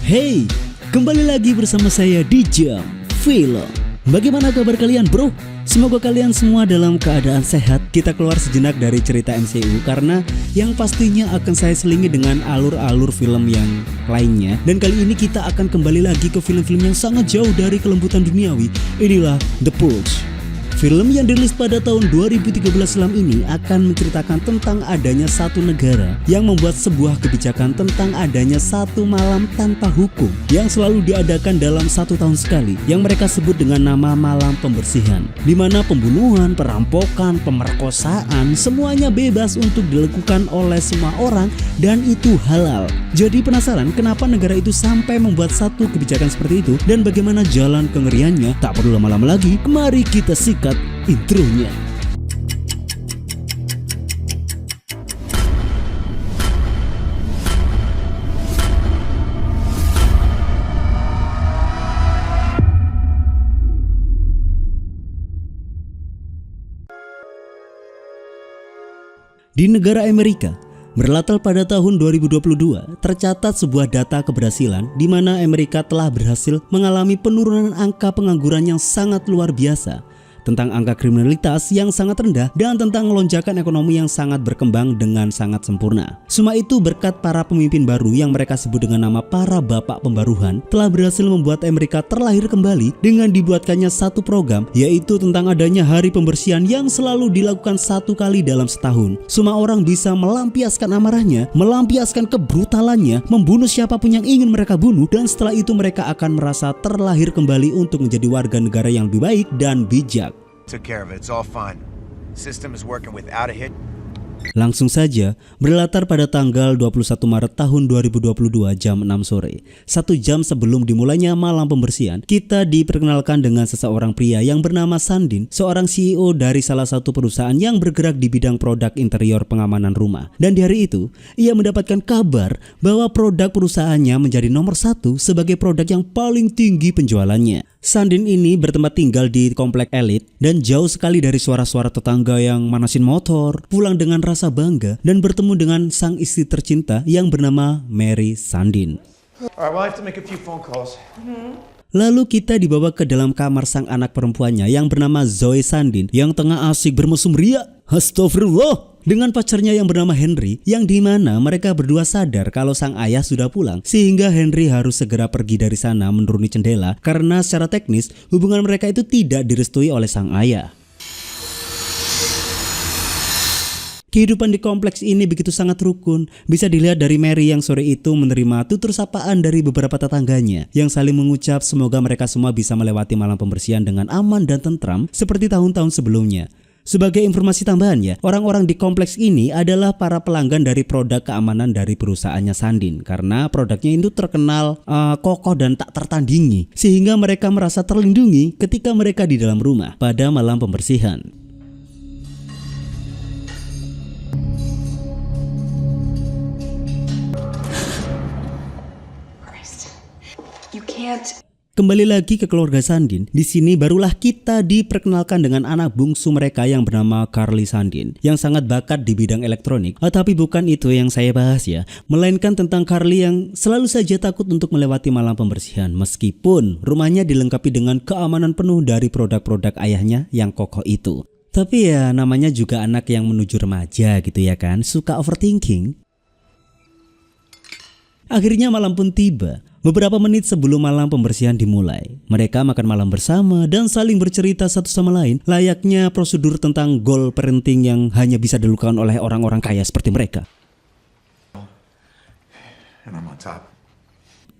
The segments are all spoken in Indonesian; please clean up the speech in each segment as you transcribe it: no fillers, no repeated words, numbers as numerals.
Hey, kembali lagi bersama saya di Jam Film. Bagaimana kabar kalian bro? Semoga kalian semua dalam keadaan sehat. Kita keluar sejenak dari cerita MCU karena yang pastinya akan saya selingi dengan alur-alur film yang lainnya. Dan kali ini kita akan kembali lagi ke film-film yang sangat jauh dari kelembutan duniawi. Inilah The Purge. Film yang dirilis pada tahun 2013 silam ini akan menceritakan tentang adanya satu negara yang membuat sebuah kebijakan tentang adanya satu malam tanpa hukum yang selalu diadakan dalam 1 tahun sekali, yang mereka sebut dengan nama malam pembersihan, di mana pembunuhan, perampokan, pemerkosaan semuanya bebas untuk dilakukan oleh semua orang dan itu halal. Jadi penasaran kenapa negara itu sampai membuat satu kebijakan seperti itu dan bagaimana jalan kengeriannya? Tak perlu lama-lama lagi, mari kita sikat intronya. Di negara Amerika, berlatar pada tahun 2022, tercatat sebuah data keberhasilan di mana Amerika telah berhasil mengalami penurunan angka pengangguran yang sangat luar biasa, tentang angka kriminalitas yang sangat rendah, dan tentang lonjakan ekonomi yang sangat berkembang dengan sangat sempurna. Semua itu berkat para pemimpin baru yang mereka sebut dengan nama para bapak pembaruhan telah berhasil membuat Amerika terlahir kembali dengan dibuatkannya satu program, yaitu tentang adanya hari pembersihan yang selalu dilakukan 1 kali dalam setahun. Semua orang bisa melampiaskan amarahnya, melampiaskan kebrutalannya, membunuh siapapun yang ingin mereka bunuh, dan setelah itu mereka akan merasa terlahir kembali untuk menjadi warga negara yang lebih baik dan bijak. Took care of it. It's all fine. System is working without a hit. Langsung saja, berlatar pada tanggal 21 Maret tahun 2022 jam 6 sore. 1 jam sebelum dimulainya malam pembersihan, kita diperkenalkan dengan seseorang pria yang bernama Sandin, seorang CEO dari salah satu perusahaan yang bergerak di bidang produk interior pengamanan rumah. Dan di hari itu, ia mendapatkan kabar bahwa produk perusahaannya menjadi nomor 1 sebagai produk yang paling tinggi penjualannya. Sandin ini bertempat tinggal di komplek elit dan jauh sekali dari suara-suara tetangga yang manasin motor, pulang dengan rasa bangga dan bertemu dengan sang istri tercinta yang bernama Mary Sandin. Alright, well, I have to make a few phone calls. Lalu kita dibawa ke dalam kamar sang anak perempuannya yang bernama Zoe Sandin yang tengah asik bermesum ria. Astagfirullah, dengan pacarnya yang bernama Henry, yang dimana mereka berdua sadar kalau sang ayah sudah pulang, sehingga Henry harus segera pergi dari sana menuruni jendela karena secara teknis hubungan mereka itu tidak direstui oleh sang ayah. Kehidupan di kompleks ini begitu sangat rukun. Bisa dilihat dari Mary yang sore itu menerima tutur sapaan dari beberapa tetangganya yang saling mengucap semoga mereka semua bisa melewati malam pembersihan dengan aman dan tentram seperti tahun-tahun sebelumnya. Sebagai informasi tambahan ya, orang-orang di kompleks ini adalah para pelanggan dari produk keamanan dari perusahaannya Sandin, karena produknya itu terkenal kokoh dan tak tertandingi, sehingga mereka merasa terlindungi ketika mereka di dalam rumah pada malam pembersihan. You can't. Kembali lagi ke keluarga Sandin. Di sini barulah kita diperkenalkan dengan anak bungsu mereka yang bernama Carly Sandin, yang sangat bakat di bidang elektronik. Tapi bukan itu yang saya bahas ya, melainkan tentang Carly yang selalu saja takut untuk melewati malam pembersihan, meskipun rumahnya dilengkapi dengan keamanan penuh dari produk-produk ayahnya yang kokoh itu. Tapi ya namanya juga anak yang menuju remaja gitu ya kan, suka overthinking. Akhirnya malam pun tiba. Beberapa menit sebelum malam pembersihan dimulai, mereka makan malam bersama dan saling bercerita satu sama lain, layaknya prosedur tentang goal parenting yang hanya bisa dilakukan oleh orang-orang kaya seperti mereka. And I'm on top.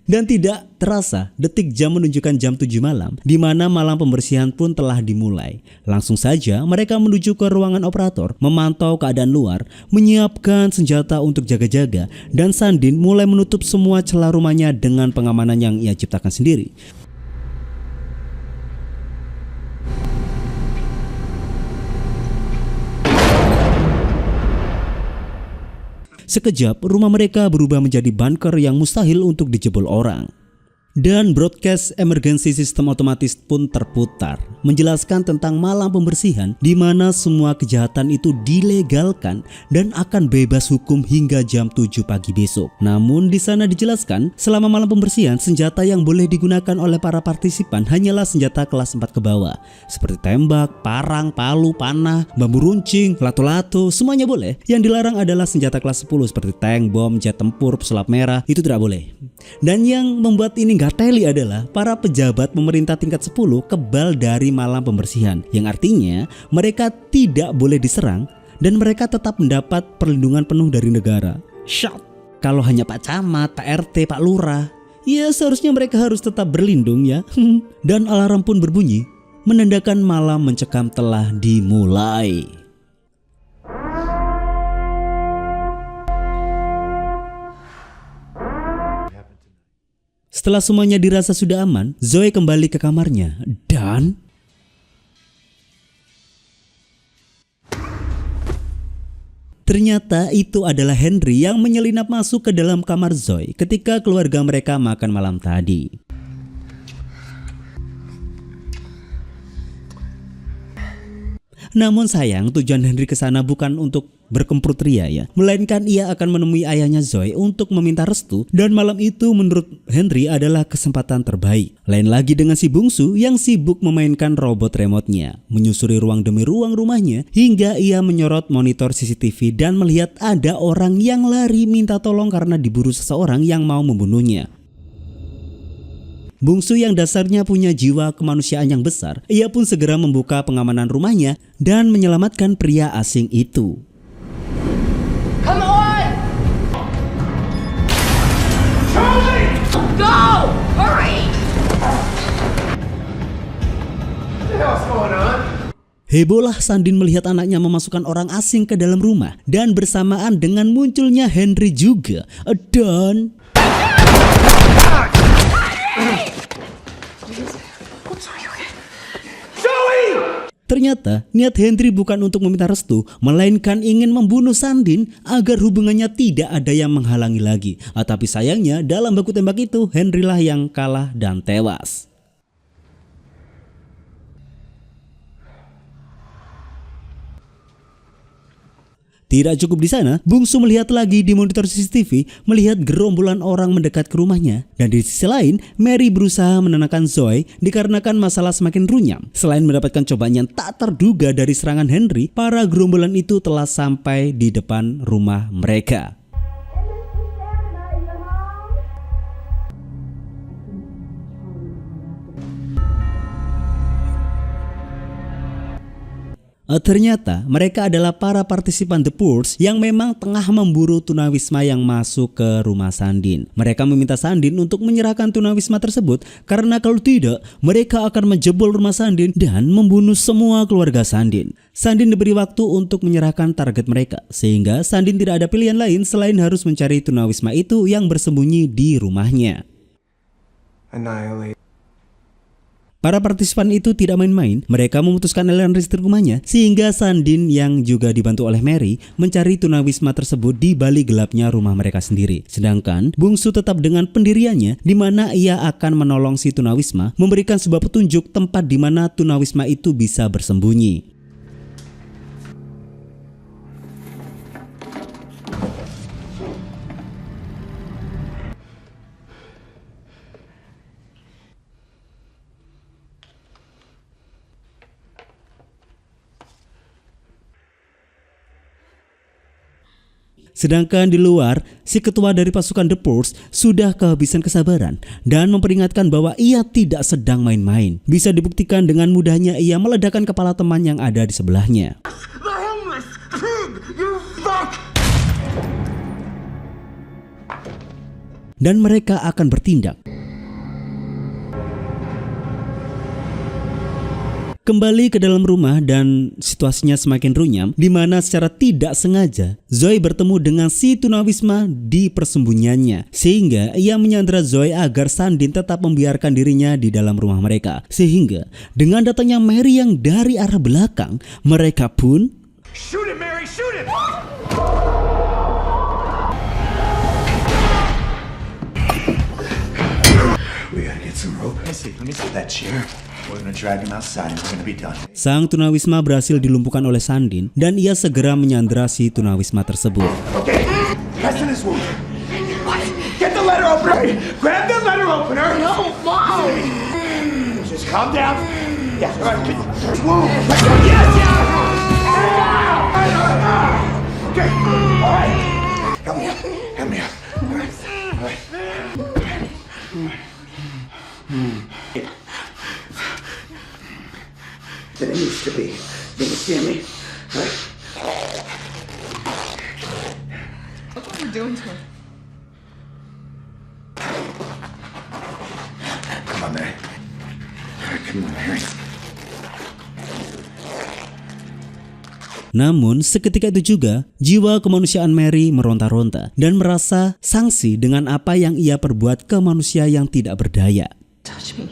Dan tidak terasa, detik jam menunjukkan jam 7 malam, di mana malam pembersihan pun telah dimulai. Langsung saja mereka menuju ke ruangan operator, memantau keadaan luar, menyiapkan senjata untuk jaga-jaga, dan Sandin mulai menutup semua celah rumahnya dengan pengamanan yang ia ciptakan sendiri. Sekejap, rumah mereka berubah menjadi bunker yang mustahil untuk dijebol orang. Dan broadcast emergency system otomatis pun terputar, menjelaskan tentang malam pembersihan di mana semua kejahatan itu dilegalkan dan akan bebas hukum hingga jam 7 pagi besok. Namun di sana dijelaskan, selama malam pembersihan senjata yang boleh digunakan oleh para partisipan hanyalah senjata kelas 4 ke bawah, seperti tembak, parang, palu, panah, bambu runcing, lato-lato, semuanya boleh. Yang dilarang adalah senjata kelas 10 seperti tank, bom, jet tempur, pesulap merah, itu tidak boleh. Dan yang membuat ini gak teli adalah para pejabat pemerintah tingkat 10 kebal dari malam pembersihan, yang artinya mereka tidak boleh diserang dan mereka tetap mendapat perlindungan penuh dari negara. Shot. Kalau hanya Pak Camat, Pak RT, Pak Lurah, ya seharusnya mereka harus tetap berlindung ya. Dan alarm pun berbunyi, menandakan malam mencekam telah dimulai. Setelah semuanya dirasa sudah aman, Zoe kembali ke kamarnya dan ternyata itu adalah Henry yang menyelinap masuk ke dalam kamar Zoe ketika keluarga mereka makan malam tadi. Namun sayang, tujuan Henry ke sana bukan untuk berkemprut ria ya, melainkan ia akan menemui ayahnya Zoe untuk meminta restu, dan malam itu menurut Henry adalah kesempatan terbaik. Lain lagi dengan si bungsu yang sibuk memainkan robot remote-nya, menyusuri ruang demi ruang rumahnya hingga ia menyorot monitor CCTV dan melihat ada orang yang lari minta tolong karena diburu seseorang yang mau membunuhnya. Bungsu yang dasarnya punya jiwa kemanusiaan yang besar, ia pun segera membuka pengamanan rumahnya dan menyelamatkan pria asing itu. Come on! Charlie! Go! Hurry! What the hell's going on? Hebohlah Sandin melihat anaknya memasukkan orang asing ke dalam rumah, dan bersamaan dengan munculnya Henry juga. Dan ternyata niat Henry bukan untuk meminta restu, melainkan ingin membunuh Sandin agar hubungannya tidak ada yang menghalangi lagi. Tapi sayangnya dalam baku tembak itu Henry lah yang kalah dan tewas. Tidak cukup di sana, Bungsu melihat lagi di monitor CCTV, melihat gerombolan orang mendekat ke rumahnya. Dan di sisi lain, Mary berusaha menenangkan Zoe dikarenakan masalah semakin runyam. Selain mendapatkan cobaan yang tak terduga dari serangan Henry, para gerombolan itu telah sampai di depan rumah mereka. Ternyata mereka adalah para partisipan The Purge yang memang tengah memburu tunawisma yang masuk ke rumah Sandin. Mereka meminta Sandin untuk menyerahkan tunawisma tersebut karena kalau tidak mereka akan menjebol rumah Sandin dan membunuh semua keluarga Sandin. Sandin diberi waktu untuk menyerahkan target mereka, sehingga Sandin tidak ada pilihan lain selain harus mencari tunawisma itu yang bersembunyi di rumahnya. Annihilate. Para partisipan itu tidak main-main, mereka memutuskan aliran listrik rumahnya sehingga Sandin yang juga dibantu oleh Mary mencari tunawisma tersebut di balik gelapnya rumah mereka sendiri. Sedangkan Bungsu tetap dengan pendiriannya di mana ia akan menolong si tunawisma, memberikan sebuah petunjuk tempat di mana tunawisma itu bisa bersembunyi. Sedangkan di luar, si ketua dari pasukan The Purge sudah kehabisan kesabaran dan memperingatkan bahwa ia tidak sedang main-main. Bisa dibuktikan dengan mudahnya ia meledakkan kepala teman yang ada di sebelahnya. The homeless pig, you fuck! Dan mereka akan bertindak. Kembali ke dalam rumah dan situasinya semakin runyam, di mana secara tidak sengaja Zoe bertemu dengan si tunawisma di persembunyiannya, sehingga ia menyandera Zoe agar Sandin tetap membiarkan dirinya di dalam rumah mereka. Sehingga dengan datangnya Mary yang dari arah belakang, mereka pun Shoot him, Mary! Shoot him! We Let me see that chair. We're gonna drag him outside and we're gonna be done. Sang tunawisma berhasil dilumpuhkan oleh Sandin dan ia segera menyandera si tunawisma tersebut. Okay, press in his wound. Get the letter opener. Grab the letter opener. No, Mom! Just calm down. Yeah, all right. Wound. Yes, yeah. Okay, all right. Help me up. Help me up. All right. All right. Than it used to be. You understand me? All right. Look what we're doing to him. Come on, Mary. All right, come on, Mary. Namun seketika itu juga jiwa kemanusiaan Mary meronta-ronta dan merasa sangsi dengan apa yang ia perbuat ke manusia yang tidak berdaya. Touch me.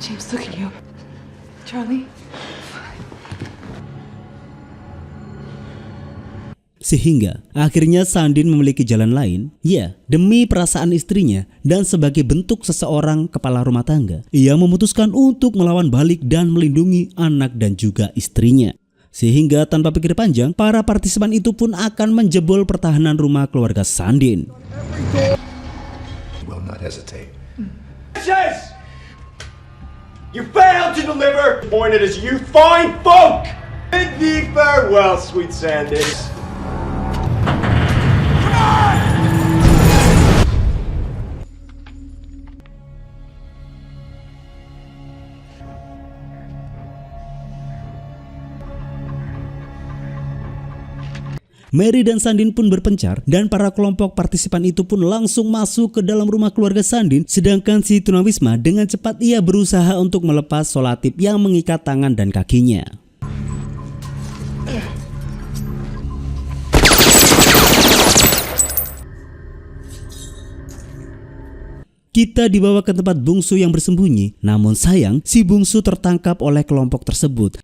James, look at you. Charlie. Sehingga akhirnya Sandin memiliki jalan lain, ya demi perasaan istrinya dan sebagai bentuk seseorang kepala rumah tangga, ia memutuskan untuk melawan balik dan melindungi anak dan juga istrinya. Sehingga tanpa pikir panjang, para partisipan itu pun akan menjebol pertahanan rumah keluarga Sandin. Will not hesitate. You failed to deliver. Appointed as you fine folk. Bid thee farewell, sweet Sandys. Mary dan Sandin pun berpencar dan para kelompok partisipan itu pun langsung masuk ke dalam rumah keluarga Sandin, sedangkan si tunawisma dengan cepat ia berusaha untuk melepas solatip yang mengikat tangan dan kakinya. Kita dibawa ke tempat bungsu yang bersembunyi, namun sayang si bungsu tertangkap oleh kelompok tersebut.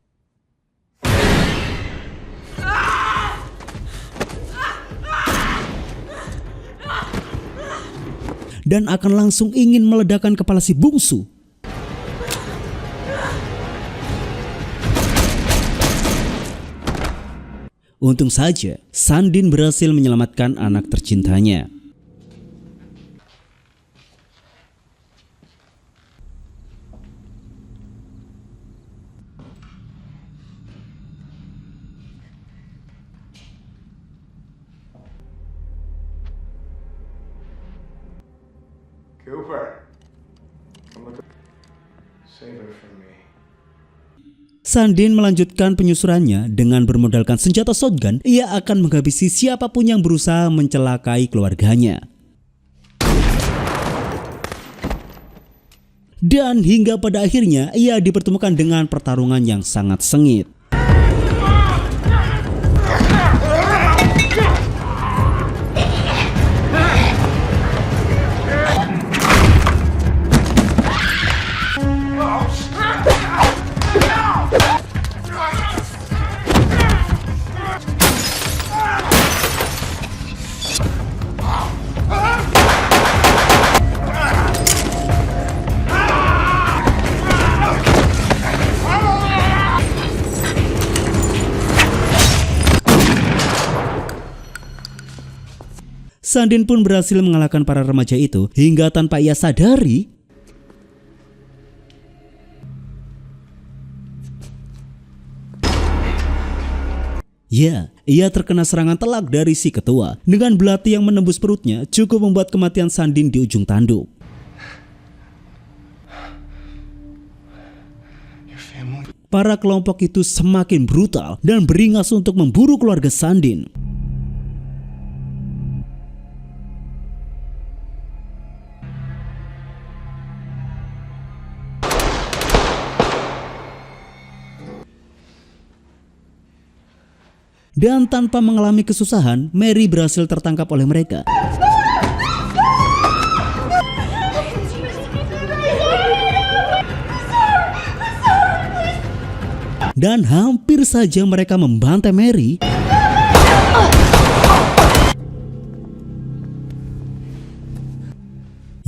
Dan akan langsung ingin meledakkan kepala si bungsu. Untung saja Sandin berhasil menyelamatkan anak tercintanya. Cooper, come look. Save her from me. Sandin melanjutkan penyusurannya dengan bermodalkan senjata shotgun. Ia akan menghabisi siapapun yang berusaha mencelakai keluarganya. Dan hingga pada akhirnya ia dipertemukan dengan pertarungan yang sangat sengit. Sandin pun berhasil mengalahkan para remaja itu hingga tanpa ia sadari, ya, ia terkena serangan telak dari si ketua. Dengan belati yang menembus perutnya cukup membuat kematian Sandin di ujung tanduk. Para kelompok itu semakin brutal dan beringas untuk memburu keluarga Sandin. Dan tanpa mengalami kesusahan, Mary berhasil tertangkap oleh mereka. Dan hampir saja mereka membantai Mary.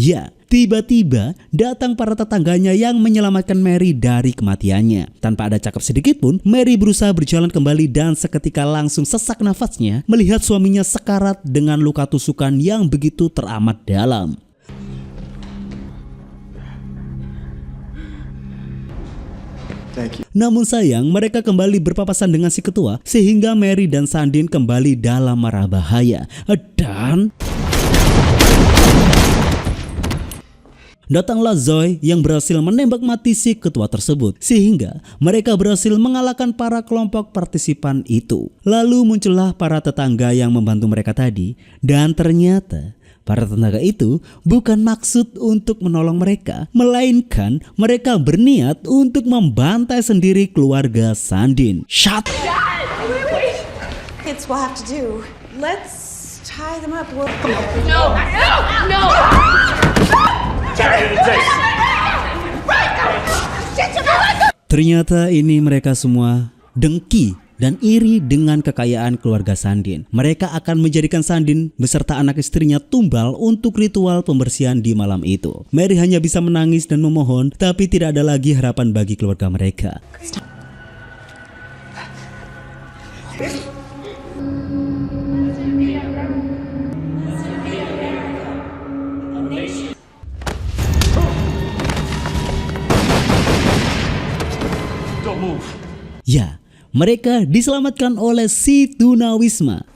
Ya, tiba-tiba datang para tetangganya yang menyelamatkan Mary dari kematiannya. Tanpa ada cakap sedikit pun, Mary berusaha berjalan kembali dan seketika langsung sesak nafasnya melihat suaminya sekarat dengan luka tusukan yang begitu teramat dalam. Thank you. Namun sayang, mereka kembali berpapasan dengan si ketua sehingga Mary dan Sandin kembali dalam mara bahaya. Dan datanglah Zoe yang berhasil menembak mati si ketua tersebut sehingga mereka berhasil mengalahkan para kelompok partisipan itu. Lalu muncullah para tetangga yang membantu mereka tadi dan ternyata para tetangga itu bukan maksud untuk menolong mereka, melainkan mereka berniat untuk membantai sendiri keluarga Sandin. Shut! It's what I have to do. Let's tie them up. No! No! Ternyata ini mereka semua dengki dan iri dengan kekayaan keluarga Sandin. Mereka akan menjadikan Sandin beserta anak istrinya tumbal untuk ritual pembersihan di malam itu. Mary hanya bisa menangis dan memohon, tapi tidak ada lagi harapan bagi keluarga mereka. Don't move. Ya, mereka diselamatkan oleh si tunawisma.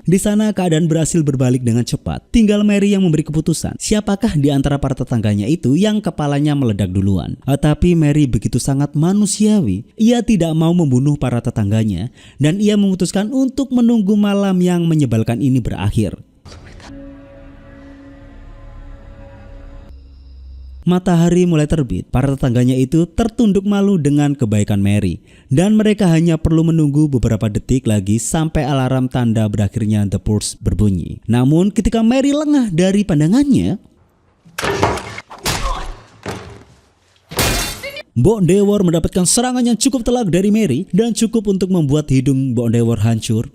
Di sana keadaan berhasil berbalik dengan cepat. Tinggal Mary yang memberi keputusan siapakah di antara para tetangganya itu yang kepalanya meledak duluan. Tapi Mary begitu sangat manusiawi. Ia tidak mau membunuh para tetangganya dan ia memutuskan untuk menunggu malam yang menyebalkan ini berakhir. Matahari mulai terbit, para tetangganya itu tertunduk malu dengan kebaikan Mary. Dan mereka hanya perlu menunggu beberapa detik lagi sampai alarm tanda berakhirnya The Purge berbunyi. Namun ketika Mary lengah dari pandangannya, Mbok Dewor mendapatkan serangan yang cukup telak dari Mary dan cukup untuk membuat hidung Mbok Dewor hancur.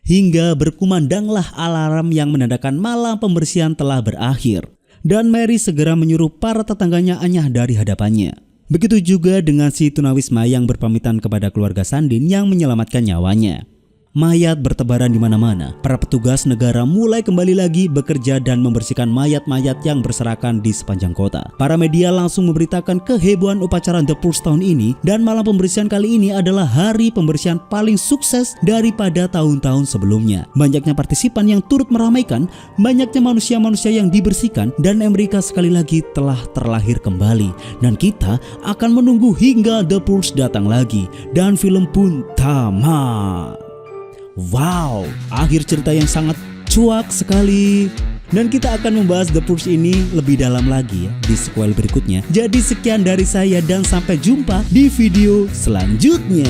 Hingga berkumandanglah alarm yang menandakan malam pembersihan telah berakhir. Dan Mary segera menyuruh para tetangganya anyah dari hadapannya. Begitu juga dengan si tunawisma yang berpamitan kepada keluarga Sandin yang menyelamatkan nyawanya. Mayat bertebaran di mana-mana. Para petugas negara mulai kembali lagi bekerja dan membersihkan mayat-mayat yang berserakan di sepanjang kota. Para media langsung memberitakan kehebohan upacara The Purge tahun ini dan malam pembersihan kali ini adalah hari pembersihan paling sukses daripada tahun-tahun sebelumnya. Banyaknya partisipan yang turut meramaikan, banyaknya manusia-manusia yang dibersihkan, dan Amerika sekali lagi telah terlahir kembali. Dan kita akan menunggu hingga The Purge datang lagi dan film pun tamat. Wow, akhir cerita yang sangat cuak sekali. Dan kita akan membahas The Purge ini lebih dalam lagi ya di sequel berikutnya. Jadi sekian dari saya dan sampai jumpa di video selanjutnya.